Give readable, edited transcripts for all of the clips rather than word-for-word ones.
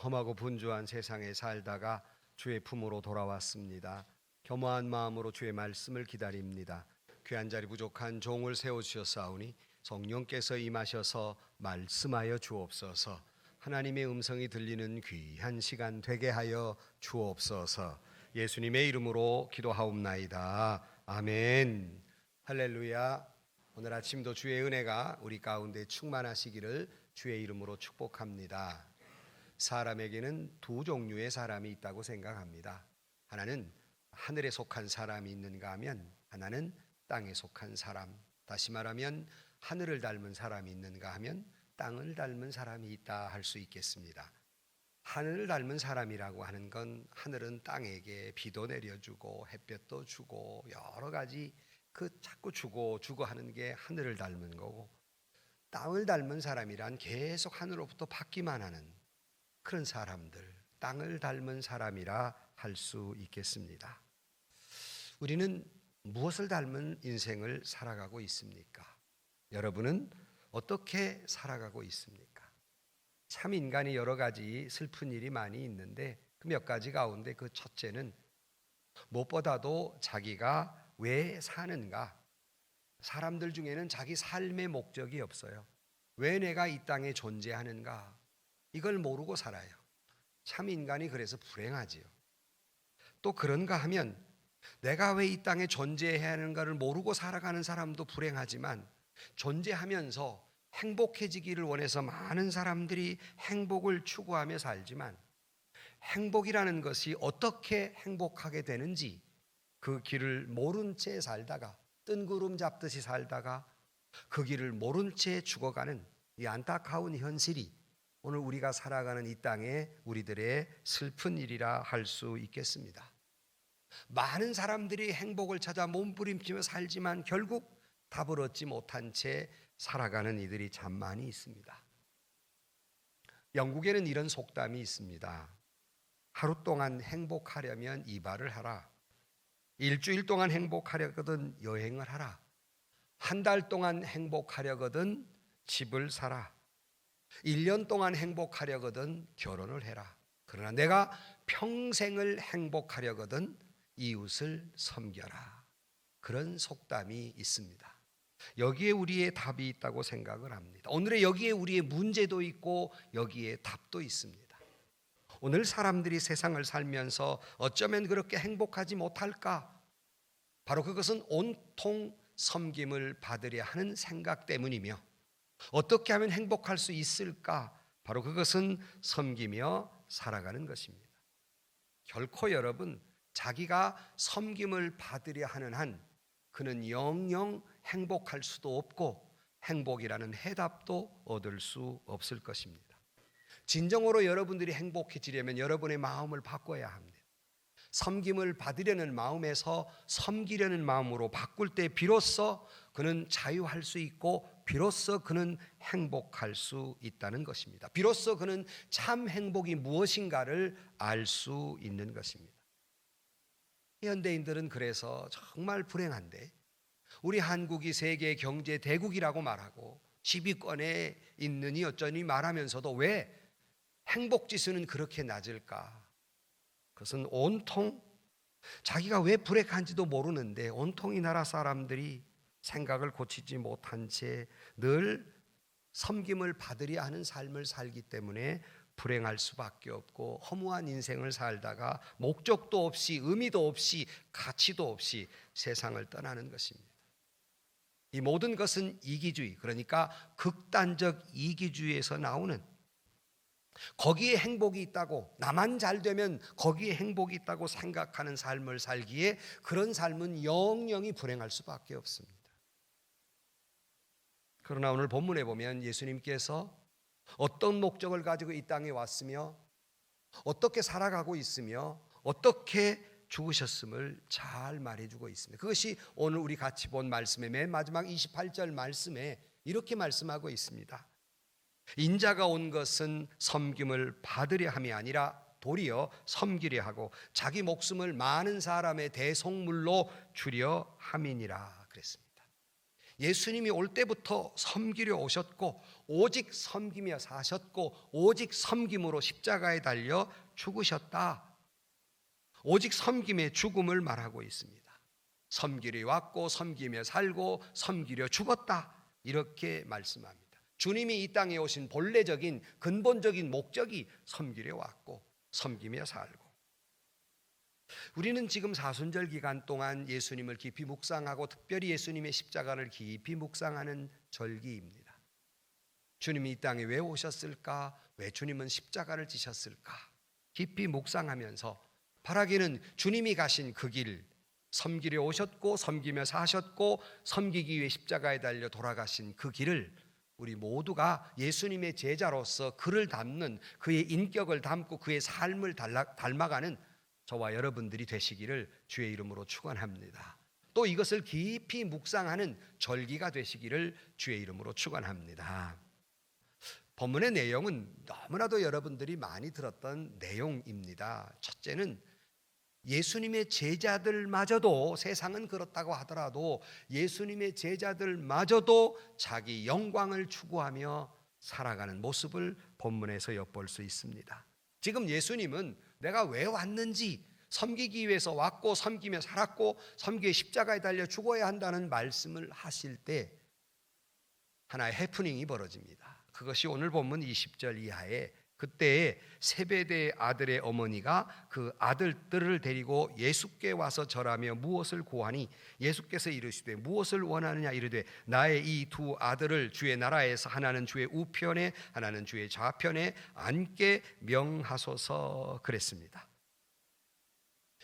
험하고 분주한 세상에 살다가 주의 품으로 돌아왔습니다. 겸허한 마음으로 주의 말씀을 기다립니다. 귀한 자리 부족한 종을 세워주셨사오니 성령께서 임하셔서 말씀하여 주옵소서. 하나님의 음성이 들리는 귀한 시간 되게 하여 주옵소서. 예수님의 이름으로 기도하옵나이다. 아멘. 할렐루야. 오늘 아침도 주의 은혜가 우리 가운데 충만하시기를 주의 이름으로 축복합니다. 사람에게는 두 종류의 사람이 있다고 생각합니다. 하나는 하늘에 속한 사람이 있는가 하면 하나는 땅에 속한 사람. 다시 말하면 하늘을 닮은 사람이 있는가 하면 땅을 닮은 사람이 있다 할 수 있겠습니다. 하늘을 닮은 사람이라고 하는 건 하늘은 땅에게 비도 내려주고 햇볕도 주고 여러 가지 자꾸 주고 하는 게 하늘을 닮은 거고, 땅을 닮은 사람이란 계속 하늘로부터 받기만 하는 그런 사람들, 땅을 닮은 사람이라 할 수 있겠습니다. 우리는 무엇을 닮은 인생을 살아가고 있습니까? 여러분은 어떻게 살아가고 있습니까? 참 인간이 여러 가지 슬픈 일이 많이 있는데 그 몇 가지 가운데 그 첫째는 무엇보다도 자기가 왜 사는가? 사람들 중에는 자기 삶의 목적이 없어요. 왜 내가 이 땅에 존재하는가? 이걸 모르고 살아요. 참 인간이 그래서 불행하지요. 또 그런가 하면 내가 왜 이 땅에 존재해야 하는가를 모르고 살아가는 사람도 불행하지만, 존재하면서 행복해지기를 원해서 많은 사람들이 행복을 추구하며 살지만, 행복이라는 것이 어떻게 행복하게 되는지 그 길을 모른 채 살다가, 뜬구름 잡듯이 살다가 그 길을 모른 채 죽어가는 이 안타까운 현실이 오늘 우리가 살아가는 이 땅에 우리들의 슬픈 일이라 할 수 있겠습니다. 많은 사람들이 행복을 찾아 몸부림치며 살지만 결국 답을 얻지 못한 채 살아가는 이들이 참 많이 있습니다. 영국에는 이런 속담이 있습니다. 하루 동안 행복하려면 이발을 하라. 일주일 동안 행복하려거든 여행을 하라. 한 달 동안 행복하려거든 집을 사라. 1년 동안 행복하려거든 결혼을 해라. 그러나 내가 평생을 행복하려거든 이웃을 섬겨라. 그런 속담이 있습니다. 여기에 우리의 답이 있다고 생각을 합니다. 오늘의 여기에 우리의 문제도 있고 여기에 답도 있습니다. 오늘 사람들이 세상을 살면서 어쩌면 그렇게 행복하지 못할까? 바로 그것은 온통 섬김을 받으려 하는 생각 때문이며, 어떻게 하면 행복할 수 있을까? 바로 그것은 섬기며 살아가는 것입니다. 결코 여러분, 자기가 섬김을 받으려 하는 한 그는 영영 행복할 수도 없고 행복이라는 해답도 얻을 수 없을 것입니다. 진정으로 여러분들이 행복해지려면 여러분의 마음을 바꿔야 합니다. 섬김을 받으려는 마음에서 섬기려는 마음으로 바꿀 때 비로소 그는 자유할 수 있고 비로소 그는 행복할 수 있다는 것입니다. 비로소 그는 참 행복이 무엇인가를 알 수 있는 것입니다. 현대인들은 그래서 정말 불행한데, 우리 한국이 세계 경제 대국이라고 말하고 10위권에 있느니 어쩌니 말하면서도 왜 행복 지수는 그렇게 낮을까? 그것은 온통 자기가 왜 불행한지도 모르는데 온통 이 나라 사람들이 생각을 고치지 못한 채 늘 섬김을 받으려 하는 삶을 살기 때문에 불행할 수밖에 없고, 허무한 인생을 살다가 목적도 없이 의미도 없이 가치도 없이 세상을 떠나는 것입니다. 이 모든 것은 이기주의, 그러니까 극단적 이기주의에서 나오는, 거기에 행복이 있다고, 나만 잘 되면 거기에 행복이 있다고 생각하는 삶을 살기에 그런 삶은 영영이 불행할 수밖에 없습니다. 그러나 오늘 본문에 보면 예수님께서 어떤 목적을 가지고 이 땅에 왔으며 어떻게 살아가고 있으며 어떻게 죽으셨음을 잘 말해주고 있습니다. 그것이 오늘 우리 같이 본 말씀의 맨 마지막 28절 말씀에 이렇게 말씀하고 있습니다. 인자가 온 것은 섬김을 받으려 함이 아니라 도리어 섬기려 하고 자기 목숨을 많은 사람의 대속물로 주려 함이니라 그랬습니다. 예수님이 올 때부터 섬기려 오셨고 오직 섬기며 사셨고 오직 섬김으로 십자가에 달려 죽으셨다. 오직 섬김의 죽음을 말하고 있습니다. 섬기려 왔고 섬기며 살고 섬기려 죽었다. 이렇게 말씀합니다. 주님이 이 땅에 오신 본래적인 근본적인 목적이 섬기려 왔고 섬기며 살고, 우리는 지금 사순절 기간 동안 예수님을 깊이 묵상하고 특별히 예수님의 십자가를 깊이 묵상하는 절기입니다. 주님이 이 땅에 왜 오셨을까? 왜 주님은 십자가를 지셨을까? 깊이 묵상하면서 바라기는 주님이 가신 그 길, 섬기려 오셨고 섬기며 사셨고 섬기기 위해 십자가에 달려 돌아가신 그 길을 우리 모두가 예수님의 제자로서 그를 담는, 그의 인격을 담고 그의 삶을 닮아가는 저와 여러분들이 되시기를 주의 이름으로 축원합니다. 또 이것을 깊이 묵상하는 절기가 되시기를 주의 이름으로 축원합니다. 본문의 내용은 너무나도 여러분들이 많이 들었던 내용입니다. 첫째는 예수님의 제자들마저도, 세상은 그렇다고 하더라도 예수님의 제자들마저도 자기 영광을 추구하며 살아가는 모습을 본문에서 엿볼 수 있습니다. 지금 예수님은 내가 왜 왔는지, 섬기기 위해서 왔고 섬기며 살았고 섬기의 십자가에 달려 죽어야 한다는 말씀을 하실 때 하나의 해프닝이 벌어집니다. 그것이 오늘 본문 20절 이하에, 그때 세베대의 아들의 어머니가 그 아들들을 데리고 예수께 와서 절하며 무엇을 구하니 예수께서 이르시되 무엇을 원하느냐 이르되 나의 이 두 아들을 주의 나라에서 하나는 주의 우편에 하나는 주의 좌편에 앉게 명하소서 그랬습니다.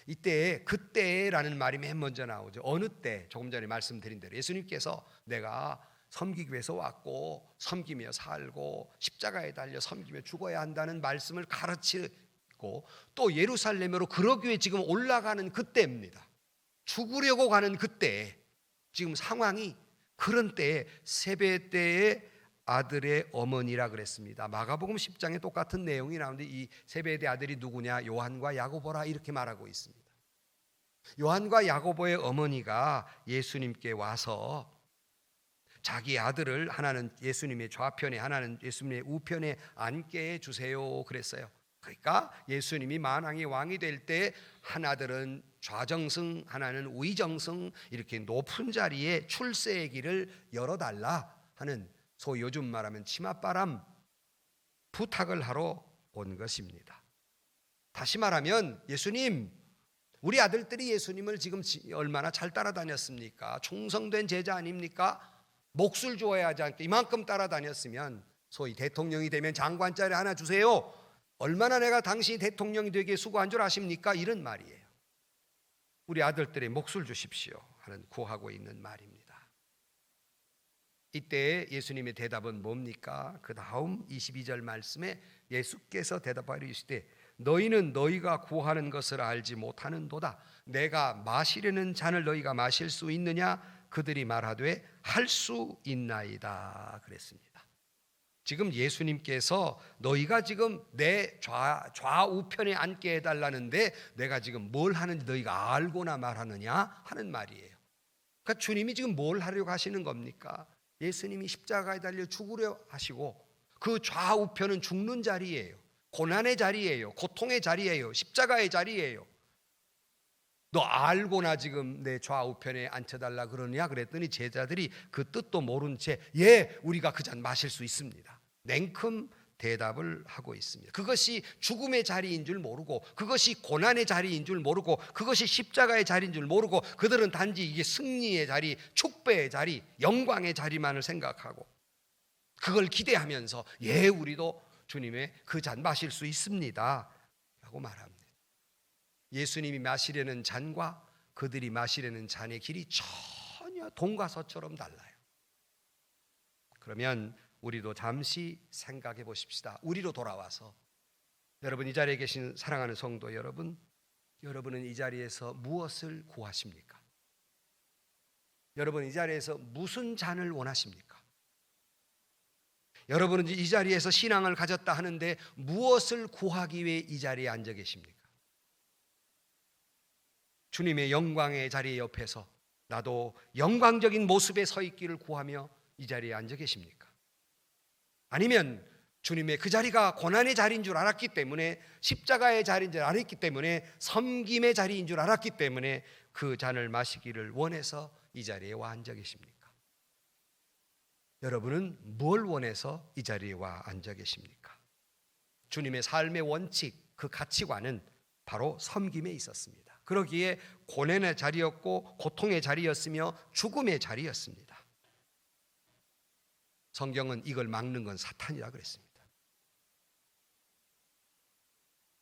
이때 그때라는 말이 맨 먼저 나오죠. 어느 때? 조금 전에 말씀드린 대로 예수님께서 내가 섬기기 위해서 왔고 섬기며 살고 십자가에 달려 섬기며 죽어야 한다는 말씀을 가르치고 또 예루살렘으로 그러기 위해 지금 올라가는 그때입니다. 죽으려고 가는 그때, 지금 상황이 그런 때에 세베대의 아들의 어머니라 그랬습니다. 마가복음 10장에 똑같은 내용이 나오는데 이 세베대 아들이 누구냐? 요한과 야고보라 이렇게 말하고 있습니다. 요한과 야고보의 어머니가 예수님께 와서 자기 아들을 하나는 예수님의 좌편에 하나는 예수님의 우편에 앉게 해주세요 그랬어요. 그러니까 예수님이 만왕의 왕이 될 때 한 아들은 좌정승 하나는 위정승 이렇게 높은 자리에 출세의 길을 열어달라 하는, 소위 요즘 말하면 치맛바람 부탁을 하러 온 것입니다. 다시 말하면 예수님, 우리 아들들이 예수님을 지금 얼마나 잘 따라다녔습니까? 충성된 제자 아닙니까? 몫을 주어야 하지 않게 이만큼 따라다녔으면, 소위 대통령이 되면 장관짜리 하나 주세요. 얼마나 내가 당신이 대통령이 되기에 수고한 줄 아십니까? 이런 말이에요. 우리 아들들의 몫을 주십시오 하는 구하고 있는 말입니다. 이때 예수님의 대답은 뭡니까? 그 다음 22절 말씀에 예수께서 대답하여 이르시되 너희는 너희가 구하는 것을 알지 못하는도다. 내가 마시려는 잔을 너희가 마실 수 있느냐? 그들이 말하되 할 수 있나이다 그랬습니다. 지금 예수님께서 너희가 지금 내 좌우편에 앉게 해달라는데 내가 지금 뭘 하는지 너희가 알고나 말하느냐 하는 말이에요. 그러니까 주님이 지금 뭘 하려고 하시는 겁니까? 예수님이 십자가에 달려 죽으려 하시고 그 좌우편은 죽는 자리예요. 고난의 자리예요. 고통의 자리예요. 십자가의 자리예요. 너 알고나 지금 내 좌우편에 앉혀달라 그러냐 그랬더니 제자들이 그 뜻도 모른 채 예, 우리가 그 잔 마실 수 있습니다. 냉큼 대답을 하고 있습니다. 그것이 죽음의 자리인 줄 모르고 그것이 고난의 자리인 줄 모르고 그것이 십자가의 자리인 줄 모르고 그들은 단지 이게 승리의 자리, 축배의 자리, 영광의 자리만을 생각하고 그걸 기대하면서 예, 우리도 주님의 그 잔 마실 수 있습니다 라고 말합니다. 예수님이 마시려는 잔과 그들이 마시려는 잔의 길이 전혀 동과서처럼 달라요. 그러면 우리도 잠시 생각해 보십시다. 우리로 돌아와서 여러분, 이 자리에 계신 사랑하는 성도 여러분, 여러분은 이 자리에서 무엇을 구하십니까? 여러분 이 자리에서 무슨 잔을 원하십니까? 여러분은 이 자리에서 신앙을 가졌다 하는데 무엇을 구하기 위해 이 자리에 앉아 계십니까? 주님의 영광의 자리 옆에서 나도 영광적인 모습에 서 있기를 구하며 이 자리에 앉아 계십니까? 아니면 주님의 그 자리가 고난의 자리인 줄 알았기 때문에, 십자가의 자리인 줄 알았기 때문에, 섬김의 자리인 줄 알았기 때문에 그 잔을 마시기를 원해서 이 자리에 와 앉아 계십니까? 여러분은 뭘 원해서 이 자리에 와 앉아 계십니까? 주님의 삶의 원칙, 그 가치관은 바로 섬김에 있었습니다. 그러기에 고난의 자리였고 고통의 자리였으며 죽음의 자리였습니다. 성경은 이걸 막는 건 사탄이라 그랬습니다.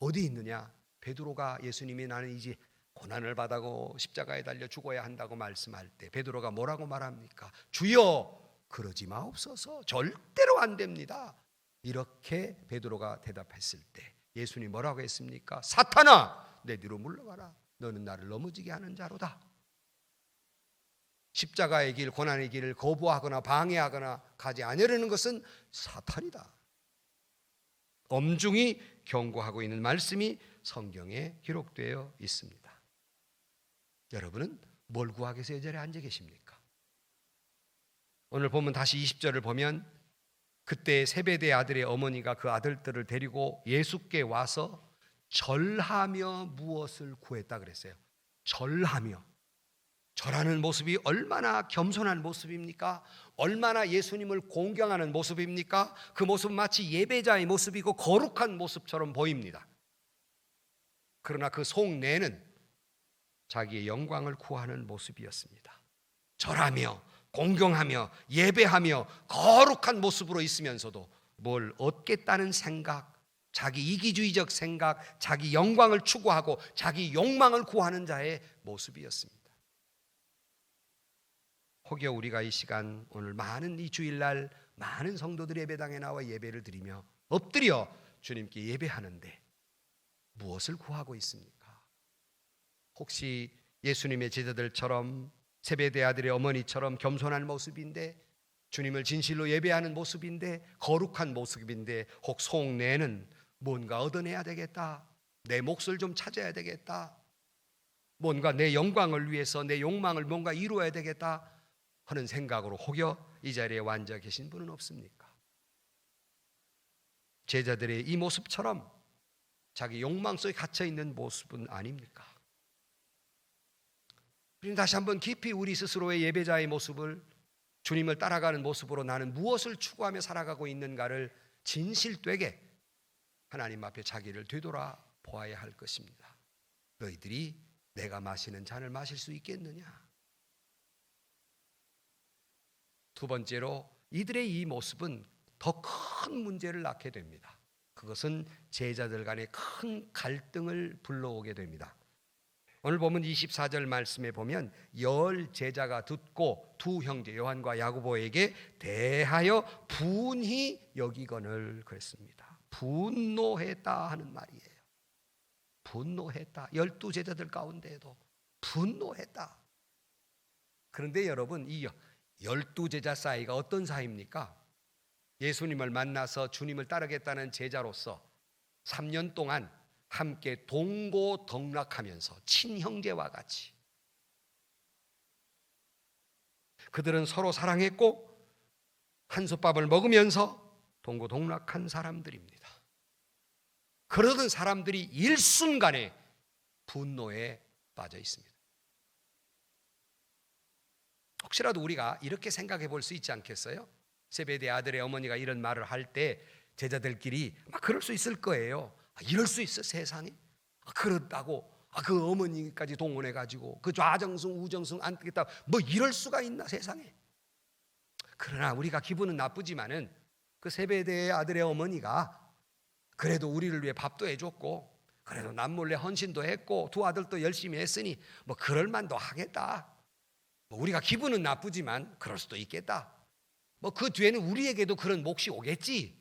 어디 있느냐? 베드로가 예수님이 나는 이제 고난을 받아고 십자가에 달려 죽어야 한다고 말씀할 때 베드로가 뭐라고 말합니까? 주여 그러지 마옵소서, 절대로 안 됩니다. 이렇게 베드로가 대답했을 때 예수님이 뭐라고 했습니까? 사탄아, 내 뒤로 물러가라. 너는 나를 넘어지게 하는 자로다. 십자가의 길, 고난의 길을 거부하거나 방해하거나 가지 않으려는 것은 사탄이다. 엄중히 경고하고 있는 말씀이 성경에 기록되어 있습니다. 여러분은 뭘 구하기 위해서 이 자리에 앉아 계십니까? 오늘 보면 다시 20절을 보면 그때 세베대 아들의 어머니가 그 아들들을 데리고 예수께 와서 절하며 무엇을 구했다 그랬어요. 절하며. 절하는 모습이 얼마나 겸손한 모습입니까? 얼마나 예수님을 공경하는 모습입니까? 그 모습은 마치 예배자의 모습이고 거룩한 모습처럼 보입니다. 그러나 그 속내는 자기의 영광을 구하는 모습이었습니다. 절하며 공경하며 예배하며 거룩한 모습으로 있으면서도 뭘 얻겠다는 생각, 자기 이기주의적 생각, 자기 영광을 추구하고 자기 욕망을 구하는 자의 모습이었습니다. 혹여 우리가 이 시간 오늘 많은 이 주일날 많은 성도들이 예배당에 나와 예배를 드리며 엎드려 주님께 예배하는데 무엇을 구하고 있습니까? 혹시 예수님의 제자들처럼 세베대 아들의 어머니처럼 겸손한 모습인데, 주님을 진실로 예배하는 모습인데, 거룩한 모습인데, 혹 속내는 뭔가 얻어내야 되겠다, 내 몫을 좀 찾아야 되겠다, 뭔가 내 영광을 위해서 내 욕망을 뭔가 이루어야 되겠다 하는 생각으로 혹여 이 자리에 앉아 계신 분은 없습니까? 제자들의 이 모습처럼 자기 욕망 속에 갇혀 있는 모습은 아닙니까? 우리는 다시 한번 깊이 우리 스스로의 예배자의 모습을, 주님을 따라가는 모습으로 나는 무엇을 추구하며 살아가고 있는가를 진실되게 하나님 앞에 자기를 되돌아 보아야 할 것입니다. 너희들이 내가 마시는 잔을 마실 수 있겠느냐? 두 번째로 이들의 이 모습은 더 큰 문제를 낳게 됩니다. 그것은 제자들 간의 큰 갈등을 불러오게 됩니다. 오늘 보면 24절 말씀에 보면 열 제자가 듣고 두 형제 요한과 야고보에게 대하여 분히 여기거늘 그랬습니다. 분노했다 하는 말이에요. 분노했다. 12제자들 가운데에도 분노했다. 그런데 여러분, 이 12제자 사이가 어떤 사이입니까? 예수님을 만나서 주님을 따르겠다는 제자로서 3년 동안 함께 동고동락하면서 친형제와 같이 그들은 서로 사랑했고 한솥밥을 먹으면서 동고동락한 사람들입니다. 그러던 사람들이 일순간에 분노에 빠져 있습니다. 혹시라도 우리가 이렇게 생각해 볼 수 있지 않겠어요? 세베대 아들의 어머니가 이런 말을 할 때 제자들끼리 막 그럴 수 있을 거예요. 이럴 수 있어 세상에? 그렇다고 그 어머니까지 동원해가지고 그 좌정승 우정승 안 되겠다, 뭐 이럴 수가 있나 세상에? 그러나 우리가 기분은 나쁘지만은 그 세베대의 아들의 어머니가 그래도 우리를 위해 밥도 해줬고 그래도 남몰래 헌신도 했고 두 아들도 열심히 했으니 뭐 그럴 만도 하겠다. 뭐 우리가 기분은 나쁘지만 그럴 수도 있겠다. 뭐 그 뒤에는 우리에게도 그런 몫이 오겠지.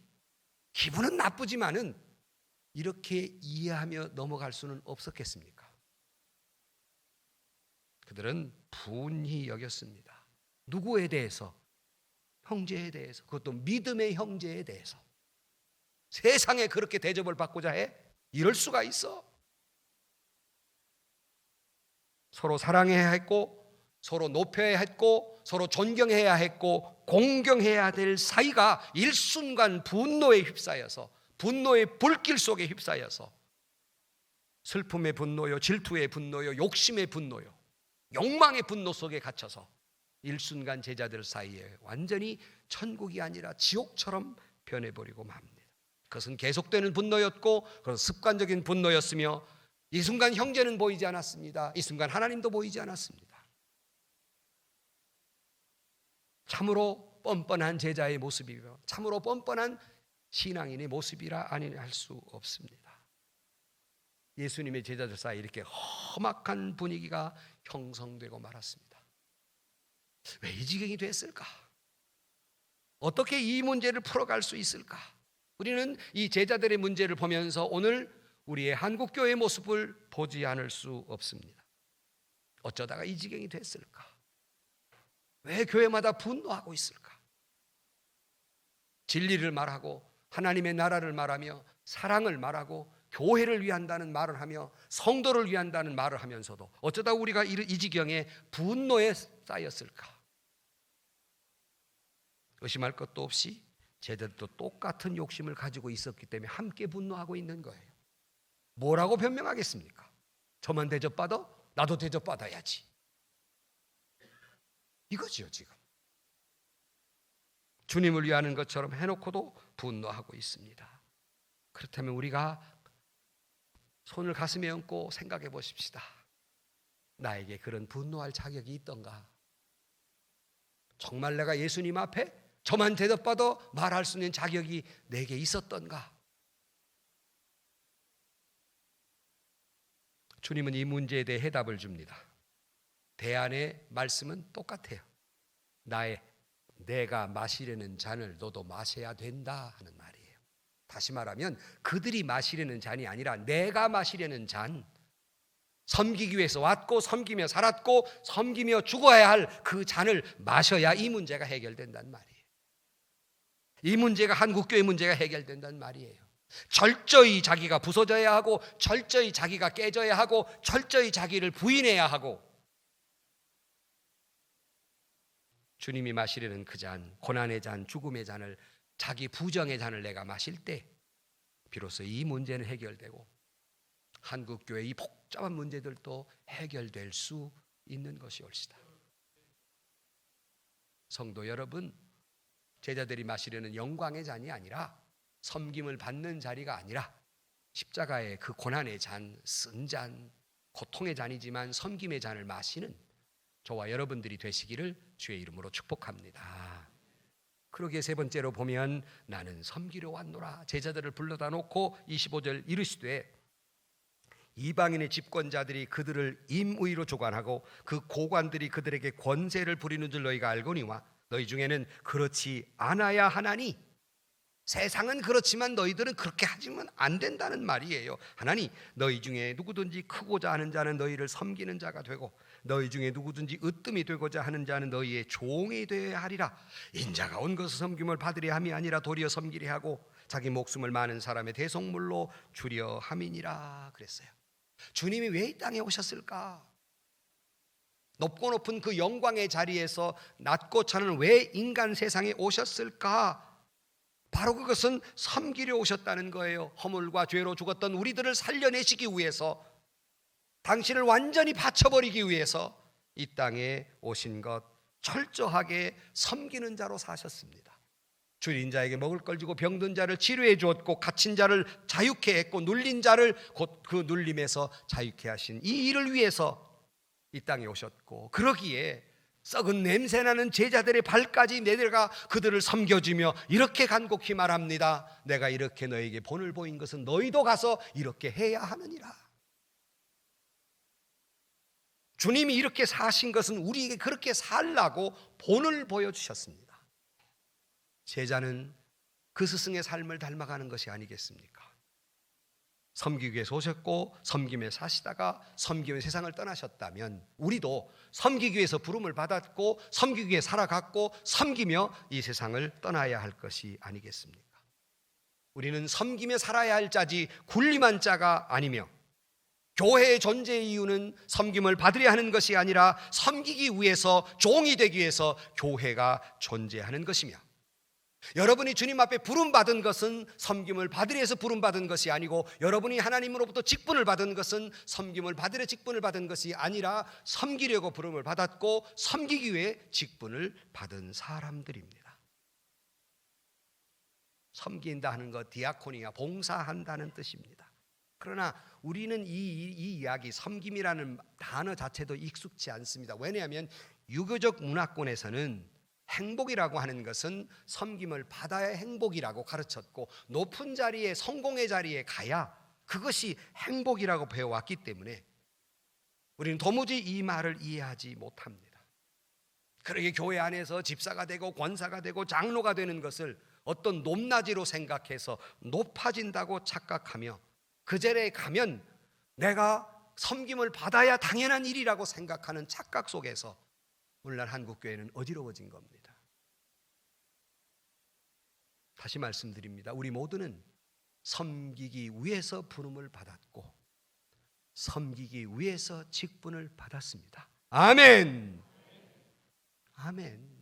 기분은 나쁘지만은 이렇게 이해하며 넘어갈 수는 없었겠습니까? 그들은 분히 여겼습니다. 누구에 대해서? 형제에 대해서. 그것도 믿음의 형제에 대해서. 세상에 그렇게 대접을 받고자 해? 이럴 수가 있어? 서로 사랑해야 했고 서로 높여야 했고 서로 존경해야 했고 공경해야 될 사이가 일순간 분노에 휩싸여서, 분노의 불길 속에 휩싸여서, 슬픔의 분노요, 질투의 분노요, 욕심의 분노요, 욕망의 분노 속에 갇혀서 일순간 제자들 사이에 완전히 천국이 아니라 지옥처럼 변해버리고 맙니다. 그것은 계속되는 분노였고 그런 습관적인 분노였으며, 이 순간 형제는 보이지 않았습니다. 이 순간 하나님도 보이지 않았습니다. 참으로 뻔뻔한 제자의 모습이며 참으로 뻔뻔한 신앙인의 모습이라 아니할 수 없습니다. 예수님의 제자들 사이에 이렇게 험악한 분위기가 형성되고 말았습니다. 왜 이 지경이 됐을까? 어떻게 이 문제를 풀어갈 수 있을까? 우리는 이 제자들의 문제를 보면서 오늘 우리의 한국교회의 모습을 보지 않을 수 없습니다. 어쩌다가 이 지경이 됐을까? 왜 교회마다 분노하고 있을까? 진리를 말하고 하나님의 나라를 말하며 사랑을 말하고 교회를 위한다는 말을 하며 성도를 위한다는 말을 하면서도 어쩌다 우리가 이 지경에 분노에 쌓였을까? 의심할 것도 없이 제자들도 똑같은 욕심을 가지고 있었기 때문에 함께 분노하고 있는 거예요. 뭐라고 변명하겠습니까? 저만 대접받아? 나도 대접받아야지. 이거지요 지금. 주님을 위하는 것처럼 해놓고도 분노하고 있습니다. 그렇다면 우리가 손을 가슴에 얹고 생각해 보십시다. 나에게 그런 분노할 자격이 있던가? 정말 내가 예수님 앞에 저만 대접받아 말할 수 있는 자격이 내게 있었던가? 주님은 이 문제에 대해 해답을 줍니다. 대안의 말씀은 똑같아요. 내가 마시려는 잔을 너도 마셔야 된다 하는 말이에요. 다시 말하면 그들이 마시려는 잔이 아니라 내가 마시려는 잔, 섬기기 위해서 왔고 섬기며 살았고 섬기며 죽어야 할 그 잔을 마셔야 이 문제가 해결된단 말이에요. 이 문제가 한국교회 문제가 해결된단 말이에요. 철저히 자기가 부서져야 하고 철저히 자기가 깨져야 하고 철저히 자기를 부인해야 하고, 주님이 마시려는 그 잔, 고난의 잔, 죽음의 잔을, 자기 부정의 잔을 내가 마실 때 비로소 이 문제는 해결되고 한국교회 이 복잡한 문제들도 해결될 수 있는 것이올시다. 성도 여러분, 제자들이 마시려는 영광의 잔이 아니라, 섬김을 받는 자리가 아니라 십자가의 그 고난의 잔, 쓴 잔, 고통의 잔이지만 섬김의 잔을 마시는 저와 여러분들이 되시기를 주의 이름으로 축복합니다. 그러기에 세 번째로 보면 나는 섬기려 왔노라. 제자들을 불러다 놓고 25절 이르시되 이방인의 집권자들이 그들을 임의로 조관하고 그 고관들이 그들에게 권세를 부리는 줄 너희가 알거니와 너희 중에는 그렇지 않아야 하나니. 세상은 그렇지만 너희들은 그렇게 하지면 안 된다는 말이에요. 하나니 너희 중에 누구든지 크고자 하는 자는 너희를 섬기는 자가 되고 너희 중에 누구든지 으뜸이 되고자 하는 자는 너희의 종이 되어야 하리라. 인자가 온 것을 섬김을 받으려 함이 아니라 도리어 섬기려 하고 자기 목숨을 많은 사람의 대속물로 주려 함이니라 그랬어요. 주님이 왜 이 땅에 오셨을까? 높고 높은 그 영광의 자리에서 낮고 차는 왜 인간 세상에 오셨을까? 바로 그것은 섬기려 오셨다는 거예요. 허물과 죄로 죽었던 우리들을 살려내시기 위해서, 당신을 완전히 바쳐버리기 위해서 이 땅에 오신 것, 철저하게 섬기는 자로 사셨습니다. 줄인 자에게 먹을 걸 주고 병든 자를 치료해 주었고 갇힌 자를 자유케 했고 눌린 자를 곧 그 눌림에서 자유케 하신 이 일을 위해서 이 땅에 오셨고, 그러기에 썩은 냄새나는 제자들의 발까지 내려가 그들을 섬겨주며 이렇게 간곡히 말합니다. 내가 이렇게 너에게 본을 보인 것은 너희도 가서 이렇게 해야 하느니라. 주님이 이렇게 사신 것은 우리에게 그렇게 살라고 본을 보여주셨습니다. 제자는 그 스승의 삶을 닮아가는 것이 아니겠습니까? 섬기기 위해서 오셨고 섬김에 사시다가 섬김의 세상을 떠나셨다면 우리도 섬기기 위해서 부름을 받았고 섬기기 위해 살아갔고 섬기며 이 세상을 떠나야 할 것이 아니겠습니까? 우리는 섬기며 살아야 할 자지 군림한 자가 아니며 교회의 존재의 이유는 섬김을 받으려 하는 것이 아니라 섬기기 위해서, 종이 되기 위해서 교회가 존재하는 것이며, 여러분이 주님 앞에 부름받은 것은 섬김을 받으려 해서 부름받은 것이 아니고, 여러분이 하나님으로부터 직분을 받은 것은 섬김을 받으려 직분을 받은 것이 아니라 섬기려고 부름을 받았고 섬기기 위해 직분을 받은 사람들입니다. 섬긴다 하는 것, 디아코니아, 봉사한다는 뜻입니다. 그러나 우리는 이 이야기, 섬김이라는 단어 자체도 익숙치 않습니다. 왜냐하면 유교적 문화권에서는 행복이라고 하는 것은 섬김을 받아야 행복이라고 가르쳤고, 높은 자리에, 성공의 자리에 가야 그것이 행복이라고 배워왔기 때문에 우리는 도무지 이 말을 이해하지 못합니다. 그러게 교회 안에서 집사가 되고 권사가 되고 장로가 되는 것을 어떤 높낮이로 생각해서 높아진다고 착각하며 그 자리에 가면 내가 섬김을 받아야 당연한 일이라고 생각하는 착각 속에서 오늘날 한국교회는 어지러워진 겁니다. 다시 말씀드립니다. 우리 모두는 섬기기 위해서 부름을 받았고 섬기기 위해서 직분을 받았습니다. 아멘. 아멘.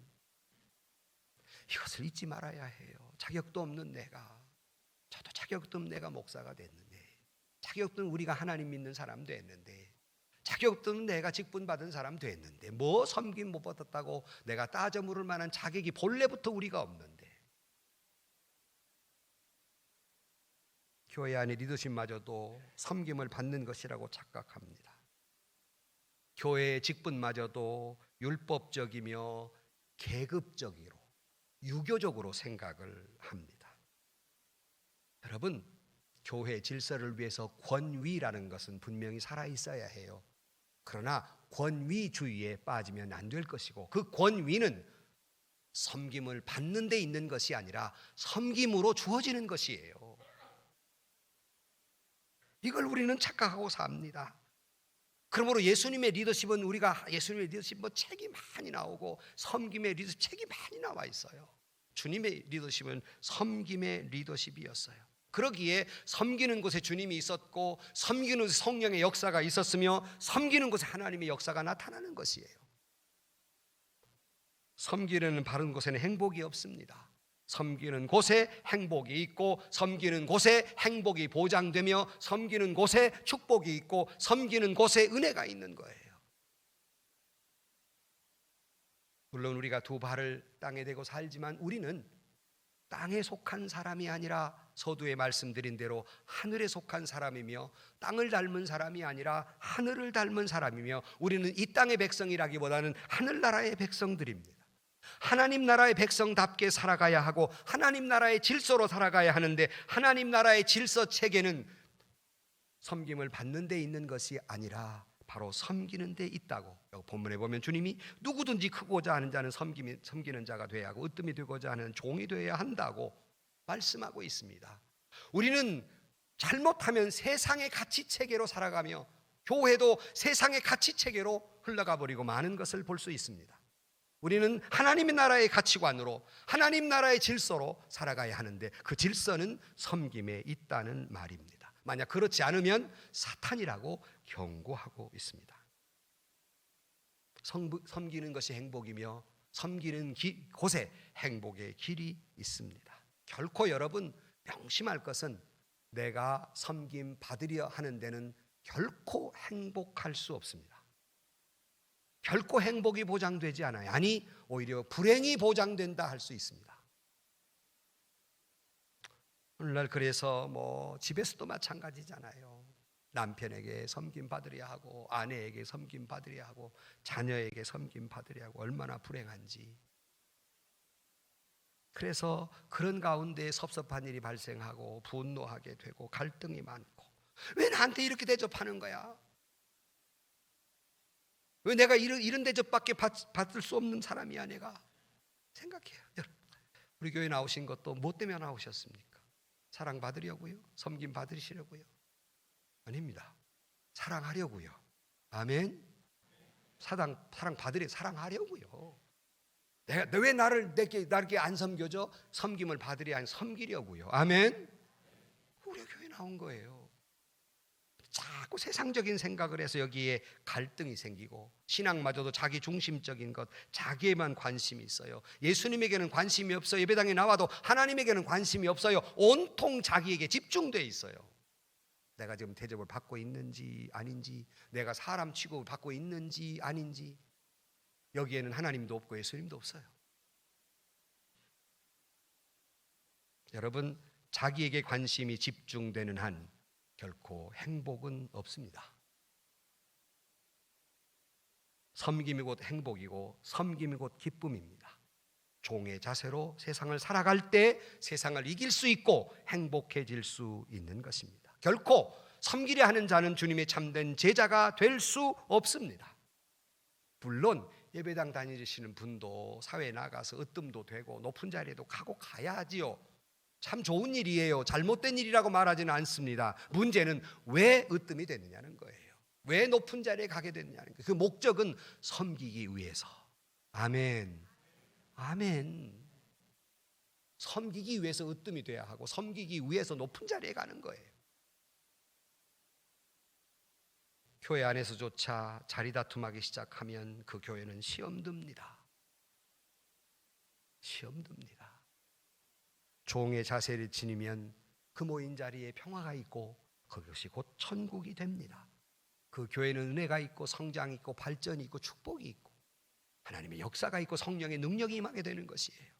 이것을 잊지 말아야 해요. 자격도 없는 내가, 저도 자격도 없는 내가 목사가 됐는데, 자격도 없는 우리가 하나님 믿는 사람 됐는데, 자격도 없는 내가 직분 받은 사람 됐는데, 뭐 섬김 못 받았다고 내가 따져 물을 만한 자격이 본래부터 우리가 없는데, 교회 안의 리더십마저도 섬김을 받는 것이라고 착각합니다. 교회의 직분마저도 율법적이며 계급적으로, 유교적으로 생각을 합니다. 여러분, 교회 질서를 위해서 권위라는 것은 분명히 살아있어야 해요. 그러나 권위주의에 빠지면 안 될 것이고, 그 권위는 섬김을 받는 데 있는 것이 아니라 섬김으로 주어지는 것이에요. 이걸 우리는 착각하고 삽니다. 그러므로 예수님의 리더십은, 우리가 예수님의 리더십 뭐 책이 많이 나오고 섬김의 리더십 책이 많이 나와 있어요. 주님의 리더십은 섬김의 리더십이었어요. 그러기에 섬기는 곳에 주님이 있었고 섬기는 곳에 성령의 역사가 있었으며 섬기는 곳에 하나님의 역사가 나타나는 것이에요. 섬기는 바른 곳에는 행복이 없습니다. 섬기는 곳에 행복이 있고 섬기는 곳에 행복이 보장되며 섬기는 곳에 축복이 있고 섬기는 곳에 은혜가 있는 거예요. 물론 우리가 두 발을 땅에 대고 살지만 우리는 땅에 속한 사람이 아니라 서두에 말씀드린 대로 하늘에 속한 사람이며, 땅을 닮은 사람이 아니라 하늘을 닮은 사람이며, 우리는 이 땅의 백성이라기보다는 하늘나라의 백성들입니다. 하나님 나라의 백성답게 살아가야 하고 하나님 나라의 질서로 살아가야 하는데, 하나님 나라의 질서 체계는 섬김을 받는 데 있는 것이 아니라 바로 섬기는 데 있다고. 본문에 보면 주님이 누구든지 크고자 하는 자는 섬기는 자가 되어야 하고 으뜸이 되고자 하는 종이 되어야 한다고 말씀하고 있습니다. 우리는 잘못하면 세상의 가치 체계로 살아가며 교회도 세상의 가치 체계로 흘러가 버리고 많은 것을 볼 수 있습니다. 우리는 하나님의 나라의 가치관으로, 하나님 나라의 질서로 살아가야 하는데 그 질서는 섬김에 있다는 말입니다. 만약 그렇지 않으면 사탄이라고 경고하고 있습니다. 섬기는 것이 행복이며 섬기는 곳에 행복의 길이 있습니다. 결코 여러분 명심할 것은, 내가 섬김 받으려 하는 데는 결코 행복할 수 없습니다. 결코 행복이 보장되지 않아요. 아니, 오히려 불행이 보장된다 할 수 있습니다. 오늘날 그래서 집에서도 마찬가지잖아요. 남편에게 섬김 받으려 하고 아내에게 섬김 받으려 하고 자녀에게 섬김 받으려 하고 얼마나 불행한지. 그래서 그런 가운데 섭섭한 일이 발생하고 분노하게 되고 갈등이 많고, 왜 나한테 이렇게 대접하는 거야? 왜 내가 이런 대접밖에 받을 수 없는 사람이야 내가? 생각해요. 여러분, 우리 교회 나오신 것도 뭐 때문에 나오셨습니까? 사랑받으려고요? 섬김 받으시려고요? 아닙니다. 사랑하려고요. 아멘. 사랑하려고요. 내가 왜 나를 안 섬겨줘? 섬김을 받으려 하니 섬기려고요. 아멘. 우리 교회 나온 거예요. 잘 자꾸 세상적인 생각을 해서 여기에 갈등이 생기고, 신앙마저도 자기 중심적인 것, 자기에만 관심이 있어요. 예수님에게는 관심이 없어요. 예배당에 나와도 하나님에게는 관심이 없어요. 온통 자기에게 집중되어 있어요. 내가 지금 대접을 받고 있는지 아닌지, 내가 사람 취급을 받고 있는지 아닌지, 여기에는 하나님도 없고 예수님도 없어요. 여러분, 자기에게 관심이 집중되는 한 결코 행복은 없습니다. 섬김이 곧 행복이고 섬김이 곧 기쁨입니다. 종의 자세로 세상을 살아갈 때 세상을 이길 수 있고 행복해질 수 있는 것입니다. 결코 섬기려 하는 자는 주님의 참된 제자가 될 수 없습니다. 물론 예배당 다니시는 분도 사회에 나가서 으뜸도 되고 높은 자리에도 가고 가야지요. 참 좋은 일이에요. 잘못된 일이라고 말하지는 않습니다. 문제는 왜 으뜸이 되느냐는 거예요. 왜 높은 자리에 가게 됐냐는 거예요. 그 목적은 섬기기 위해서. 아멘. 아멘. 섬기기 위해서 으뜸이 돼야 하고 섬기기 위해서 높은 자리에 가는 거예요. 교회 안에서조차 자리 다툼하기 시작하면 그 교회는 시험듭니다. 시험듭니다. 종의 자세를 지니면 그 모인 자리에 평화가 있고 그것이 곧 천국이 됩니다. 그 교회는 은혜가 있고 성장이 있고 발전이 있고 축복이 있고 하나님의 역사가 있고 성령의 능력이 임하게 되는 것이에요.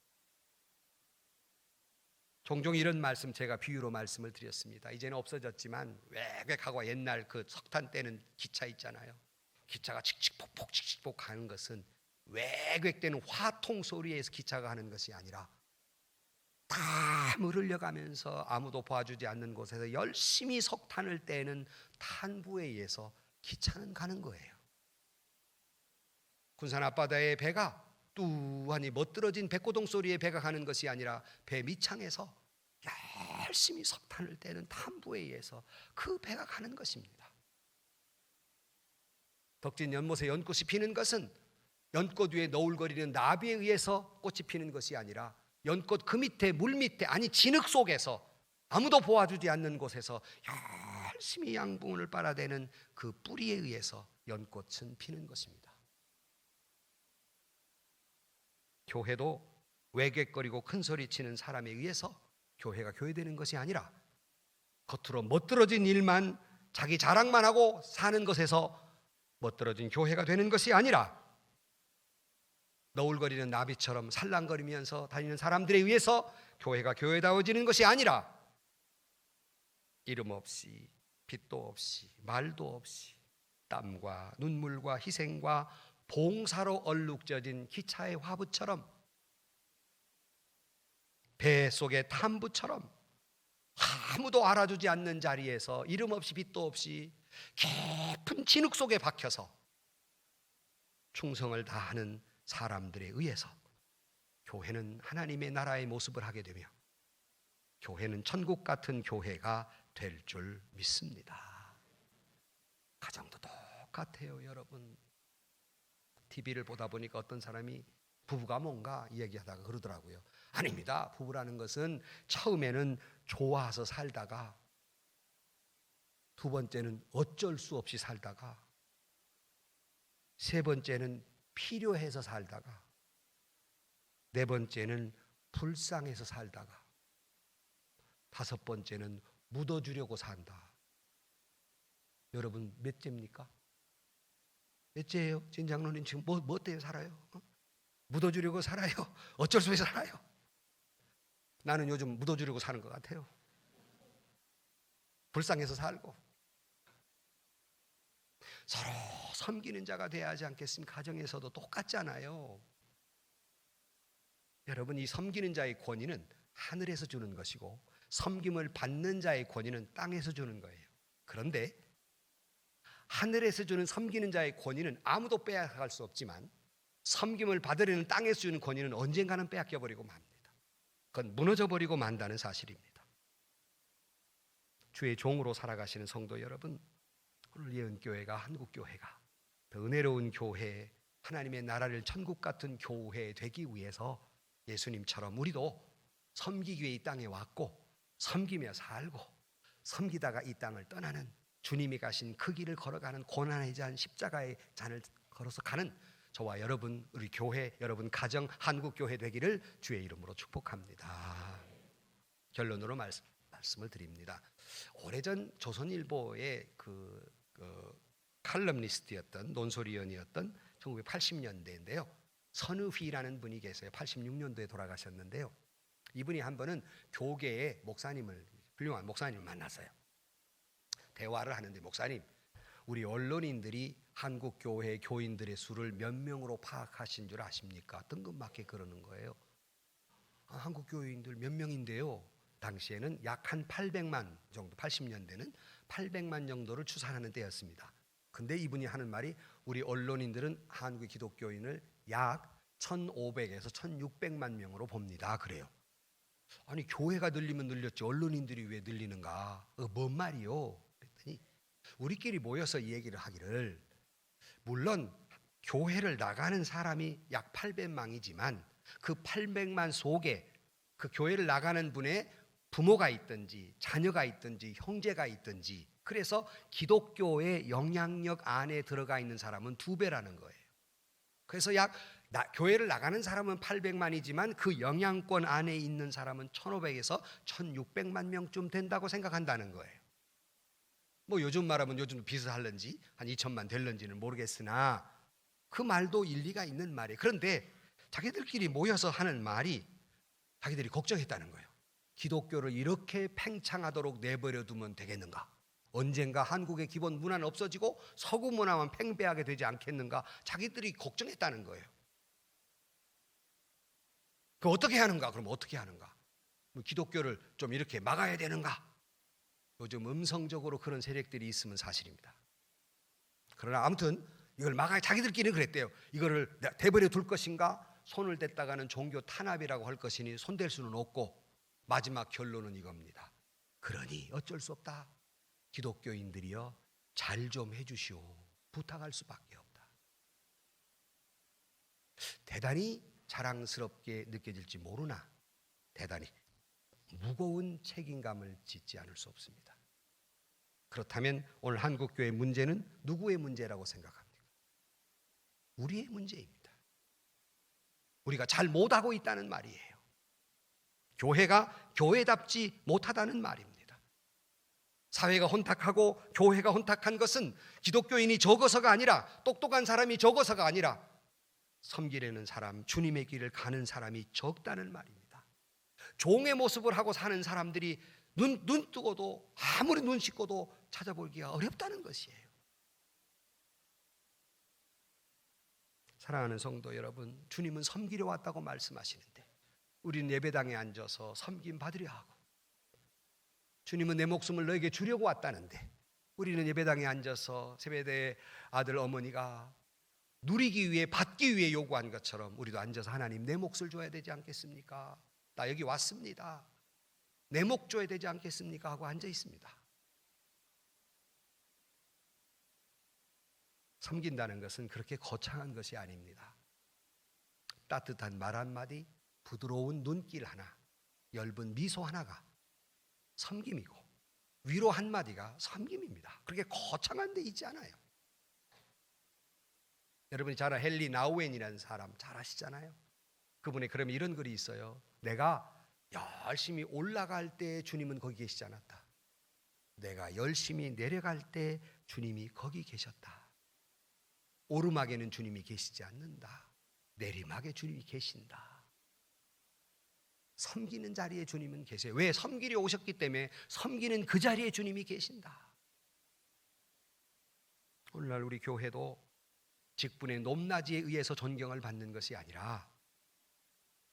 종종 이런 말씀 제가 비유로 말씀을 드렸습니다. 이제는 없어졌지만 외곽하고 옛날 그 석탄 떼는 기차 있잖아요. 기차가 칙칙폭폭 칙칙폭 가는 것은 외곽되는 화통 소리에서 기차가 가는 것이 아니라 땀을 흘려가면서 아무도 봐주지 않는 곳에서 열심히 석탄을 떼는 탄부에 의해서 기차는 가는 거예요. 군산 앞바다의 배가 뚜하니 멋들어진 백고동 소리의 배가 가는 것이 아니라 배 밑창에서 열심히 석탄을 떼는 탄부에 의해서 그 배가 가는 것입니다. 덕진 연못에 연꽃이 피는 것은 연꽃 위에 너울거리는 나비에 의해서 꽃이 피는 것이 아니라 연꽃 그 밑에 물 밑에, 아니 진흙 속에서 아무도 보아주지 않는 곳에서 열심히 양분을 빨아대는 그 뿌리에 의해서 연꽃은 피는 것입니다. 교회도 외객거리고 큰소리치는 사람에 의해서 교회가 교회되는 것이 아니라 겉으로 멋들어진 일만 자기 자랑만 하고 사는 것에서 멋들어진 교회가 되는 것이 아니라 너울거리는 나비처럼 살랑거리면서 다니는 사람들에 의해서 교회가 교회다워지는 것이 아니라 이름 없이 빛도 없이 말도 없이 땀과 눈물과 희생과 봉사로 얼룩져진 기차의 화부처럼 배 속의 탐부처럼 아무도 알아주지 않는 자리에서 이름 없이 빛도 없이 깊은 진흙 속에 박혀서 충성을 다하는 사람들에 의해서 교회는 하나님의 나라의 모습을 하게 되며 교회는 천국 같은 교회가 될 줄 믿습니다. 가정도 똑같아요. 여러분, TV를 보다 보니까 어떤 사람이 부부가 뭔가 이야기하다가 그러더라고요. 아닙니다. 부부라는 것은 처음에는 좋아서 살다가 두 번째는 어쩔 수 없이 살다가 세 번째는 필요해서 살다가 네 번째는 불쌍해서 살다가 다섯 번째는 묻어주려고 산다. 여러분 몇째입니까? 몇째예요? 진장로님 지금 뭐 때문에 살아요? 묻어주려고 살아요? 어쩔 수 없이 살아요? 나는 요즘 묻어주려고 사는 것 같아요. 불쌍해서 살고 서로 섬기는 자가 돼야 하지 않겠습니까? 가정에서도 똑같잖아요. 여러분, 이 섬기는 자의 권위는 하늘에서 주는 것이고 섬김을 받는 자의 권위는 땅에서 주는 거예요. 그런데 하늘에서 주는 섬기는 자의 권위는 아무도 빼앗아갈 수 없지만 섬김을 받으려는 땅에서 주는 권위는 언젠가는 빼앗겨버리고 맙니다. 그건 무너져버리고 만다는 사실입니다. 주의 종으로 살아가시는 성도 여러분, 오늘 예은교회가 한국교회가 더 은혜로운 교회, 하나님의 나라를 천국 같은 교회 되기 위해서 예수님처럼 우리도 섬기기 위해 이 땅에 왔고 섬기며 살고 섬기다가 이 땅을 떠나는 주님이 가신 그 길을 걸어가는 고난의 잔, 십자가의 잔을 걸어서 가는 저와 여러분, 우리 교회, 여러분 가정, 한국교회 되기를 주의 이름으로 축복합니다. 결론으로 말씀을 드립니다. 오래전 조선일보의 그 칼럼니스트였던, 논설위원이었던 1980년대인데요. 선의휘라는 분이 계세요. 86년도에 돌아가셨는데요. 이분이 한 번은 교계의 목사님을, 훌륭한 목사님을 만났어요. 대화를 하는데, 목사님, 우리 언론인들이 한국 교회 교인들의 수를 몇 명으로 파악하신 줄 아십니까? 뜬금맞게 그러는 거예요. 한국 교인들 몇 명인데요. 당시에는 약 한 800만 정도, 80년대는 800만 정도를 추산하는 때였습니다. 근데 이분이 하는 말이, 우리 언론인들은 한국의 기독교인을 약 1,500에서 1,600만 명으로 봅니다. 그래요. 아니, 교회가 늘리면 늘렸지 언론인들이 왜 늘리는가? 뭔 말이요? 그랬더니 우리끼리 모여서 이 얘기를 하기를, 물론 교회를 나가는 사람이 약 800만이지만 그 800만 속에 그 교회를 나가는 분의 부모가 있든지 자녀가 있든지 형제가 있든지, 그래서 기독교의 영향력 안에 들어가 있는 사람은 2배라는 거예요. 그래서 교회를 나가는 사람은 800만이지만 그 영향권 안에 있는 사람은 1,500에서 1,600만 명쯤 된다고 생각한다는 거예요. 뭐 요즘 말하면 요즘 비슷할런지 한 2,000만 될런지는 모르겠으나 그 말도 일리가 있는 말이에요. 그런데 자기들끼리 모여서 하는 말이, 자기들이 걱정했다는 거예요. 기독교를 이렇게 팽창하도록 내버려 두면 되겠는가? 언젠가 한국의 기본 문화는 없어지고 서구 문화만 팽배하게 되지 않겠는가? 자기들이 걱정했다는 거예요. 그 어떻게 하는가? 그럼 어떻게 하는가? 기독교를 좀 이렇게 막아야 되는가? 요즘 음성적으로 그런 세력들이 있으면 사실입니다. 그러나 아무튼 이걸 막아야, 자기들끼리는 그랬대요. 이거를 대버려 둘 것인가? 손을 댔다가는 종교 탄압이라고 할 것이니 손댈 수는 없고, 마지막 결론은 이겁니다. 그러니 어쩔 수 없다. 기독교인들이여, 잘 좀 해주시오. 부탁할 수밖에 없다. 대단히 자랑스럽게 느껴질지 모르나 대단히 무거운 책임감을 짓지 않을 수 없습니다. 그렇다면 오늘 한국교회 문제는 누구의 문제라고 생각합니까? 우리의 문제입니다. 우리가 잘 못하고 있다는 말이에요. 교회가 교회답지 못하다는 말입니다. 사회가 혼탁하고 교회가 혼탁한 것은 기독교인이 적어서가 아니라, 똑똑한 사람이 적어서가 아니라, 섬기려는 사람, 주님의 길을 가는 사람이 적다는 말입니다. 종의 모습을 하고 사는 사람들이 눈 뜨고도, 아무리 눈 씻고도 찾아보기가 어렵다는 것이에요. 사랑하는 성도 여러분, 주님은 섬기려 왔다고 말씀하시는데 우리는 예배당에 앉아서 섬김 받으려 하고, 주님은 내 목숨을 너에게 주려고 왔다는데 우리는 예배당에 앉아서 세배대 아들 어머니가 누리기 위해, 받기 위해 요구한 것처럼 우리도 앉아서, 하나님 내 몫을 줘야 되지 않겠습니까? 나 여기 왔습니다. 내 몫 줘야 되지 않겠습니까? 하고 앉아 있습니다. 섬긴다는 것은 그렇게 거창한 것이 아닙니다. 따뜻한 말 한마디, 부드러운 눈길 하나, 엷은 미소 하나가 섬김이고, 위로 한마디가 섬김입니다. 그렇게 거창한 데 있지 않아요. 여러분이 잘 아는 헨리 나우엔이라는 사람 잘 아시잖아요. 그분의 그럼 이런 글이 있어요. 내가 열심히 올라갈 때 주님은 거기 계시지 않았다. 내가 열심히 내려갈 때 주님이 거기 계셨다. 오르막에는 주님이 계시지 않는다. 내리막에 주님이 계신다. 섬기는 자리에 주님은 계세요. 왜? 섬기려 오셨기 때문에 섬기는 그 자리에 주님이 계신다. 오늘날 우리 교회도 직분의 높낮이에 의해서 존경을 받는 것이 아니라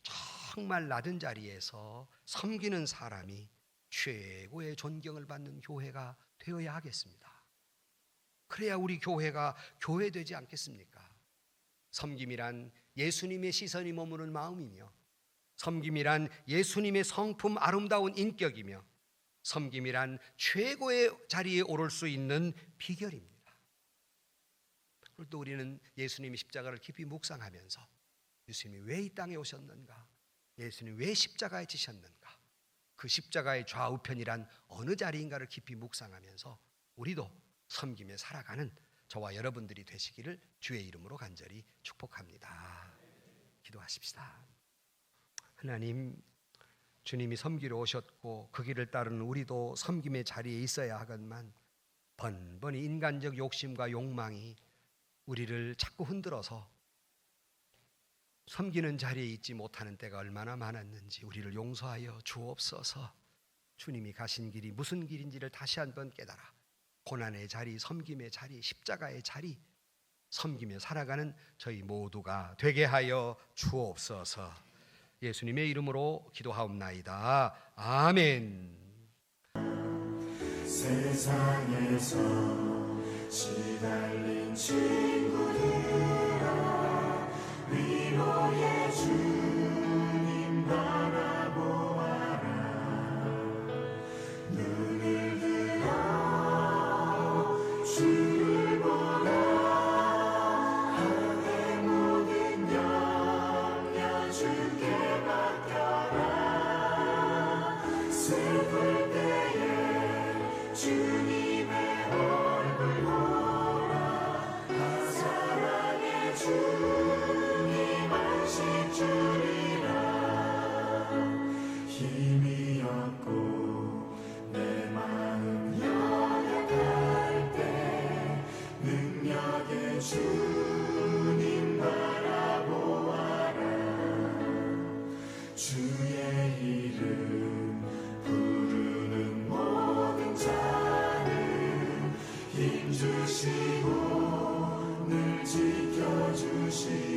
정말 낮은 자리에서 섬기는 사람이 최고의 존경을 받는 교회가 되어야 하겠습니다. 그래야 우리 교회가 교회되지 않겠습니까? 섬김이란 예수님의 시선이 머무는 마음이며, 섬김이란 예수님의 성품 아름다운 인격이며, 섬김이란 최고의 자리에 오를 수 있는 비결입니다. 또 우리는 예수님이 십자가를 깊이 묵상하면서 예수님이 왜 이 땅에 오셨는가? 예수님이 왜 십자가에 지셨는가? 그 십자가의 좌우편이란 어느 자리인가를 깊이 묵상하면서 우리도 섬기며 살아가는 저와 여러분들이 되시기를 주의 이름으로 간절히 축복합니다. 기도하십시다. 하나님, 주님이 섬기러 오셨고 그 길을 따르는 우리도 섬김의 자리에 있어야 하건만 번번이 인간적 욕심과 욕망이 우리를 자꾸 흔들어서 섬기는 자리에 있지 못하는 때가 얼마나 많았는지 우리를 용서하여 주옵소서. 주님이 가신 길이 무슨 길인지를 다시 한번 깨달아 고난의 자리, 섬김의 자리, 십자가의 자리 섬기며 살아가는 저희 모두가 되게 하여 주옵소서. 예수님의 이름으로 기도하옵나이다. 아멘. 세상에서 시달린 친구들아, 위로의 주님 바라보아라. 눈을 들어 주를 보라. 하늘의 모든 염려 주께 맡겨라. 슬플 때에 주님의 얼굴 보라. 한 사랑의 주님 안식 주리라. 힘이 없고 내 마음 연약할 때 능력의 주님 바라보아라. 주의 이름 부르는 모든 자는 힘주시고 늘 지켜주시고